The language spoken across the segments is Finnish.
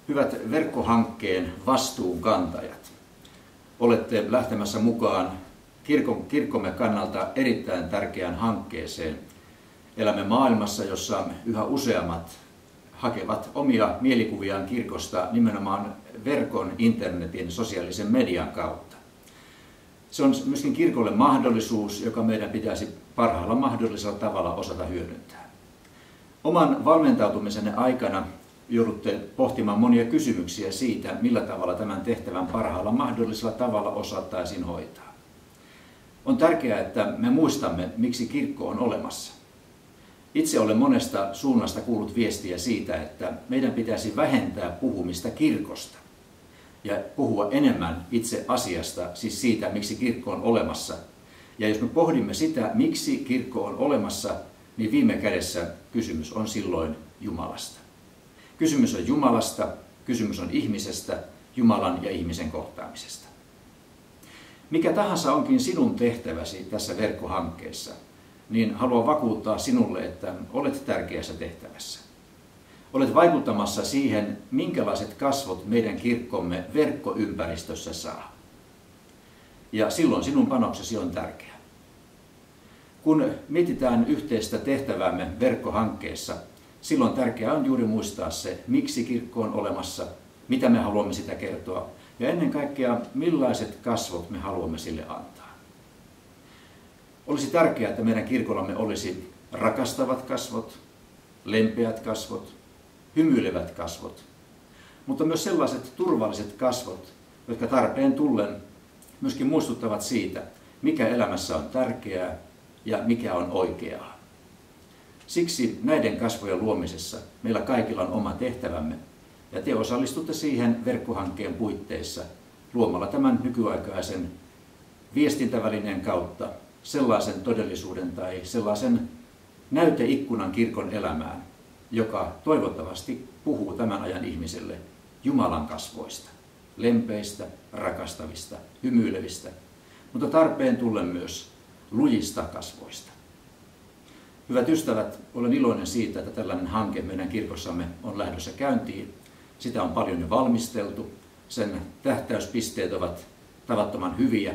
Hyvät verkkohankkeen vastuunkantajat, olette lähtemässä mukaan kirkkomme kannalta erittäin tärkeään hankkeeseen. Elämme maailmassa, jossa yhä useammat hakevat omia mielikuviaan kirkosta nimenomaan verkon, internetin, sosiaalisen median kautta. Se on myöskin kirkolle mahdollisuus, joka meidän pitäisi parhaalla mahdollisella tavalla osata hyödyntää. Oman valmentautumisenne aikana joudutte pohtimaan monia kysymyksiä siitä, millä tavalla tämän tehtävän parhaalla mahdollisella tavalla osattaisiin hoitaa. On tärkeää, että me muistamme, miksi kirkko on olemassa. Itse olen monesta suunnasta kuullut viestiä siitä, että meidän pitäisi vähentää puhumista kirkosta ja puhua enemmän itse asiasta, siis siitä, miksi kirkko on olemassa. Ja jos me pohdimme sitä, miksi kirkko on olemassa, niin viime kädessä kysymys on silloin Jumalasta. Kysymys on Jumalasta, kysymys on ihmisestä, Jumalan ja ihmisen kohtaamisesta. Mikä tahansa onkin sinun tehtäväsi tässä verkkohankkeessa, niin haluan vakuuttaa sinulle, että olet tärkeässä tehtävässä. Olet vaikuttamassa siihen, minkälaiset kasvot meidän kirkkomme verkkoympäristössä saa. Ja silloin sinun panoksesi on tärkeä. Kun mietitään yhteistä tehtävämme verkkohankkeessa, silloin tärkeää on juuri muistaa se, miksi kirkko on olemassa, mitä me haluamme sitä kertoa ja ennen kaikkea millaiset kasvot me haluamme sille antaa. Olisi tärkeää, että meidän kirkollamme olisi rakastavat kasvot, lempeät kasvot, hymyilevät kasvot, mutta myös sellaiset turvalliset kasvot, jotka tarpeen tullen myöskin muistuttavat siitä, mikä elämässä on tärkeää ja mikä on oikeaa. Siksi näiden kasvojen luomisessa meillä kaikilla on oma tehtävämme, ja te osallistutte siihen verkkohankkeen puitteissa luomalla tämän nykyaikaisen viestintävälineen kautta sellaisen todellisuuden tai sellaisen näyteikkunan kirkon elämään, joka toivottavasti puhuu tämän ajan ihmiselle Jumalan kasvoista, lempeistä, rakastavista, hymyilevistä, mutta tarpeen tullen myös lujista kasvoista. Hyvät ystävät, olen iloinen siitä, että tällainen hanke meidän kirkossamme on lähdössä käyntiin. Sitä on paljon jo valmisteltu, sen tähtäyspisteet ovat tavattoman hyviä,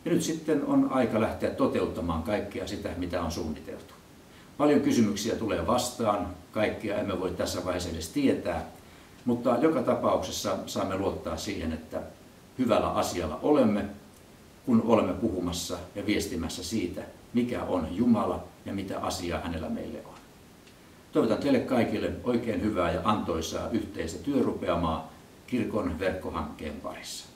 ja nyt sitten on aika lähteä toteuttamaan kaikkea sitä, mitä on suunniteltu. Paljon kysymyksiä tulee vastaan, kaikkia emme voi tässä vaiheessa edes tietää, mutta joka tapauksessa saamme luottaa siihen, että hyvällä asialla olemme, kun olemme puhumassa ja viestimässä siitä, mikä on Jumala ja mitä asiaa hänellä meille on. Toivotan teille kaikille oikein hyvää ja antoisaa yhteistä työrupeamaa kirkon verkkohankkeen parissa.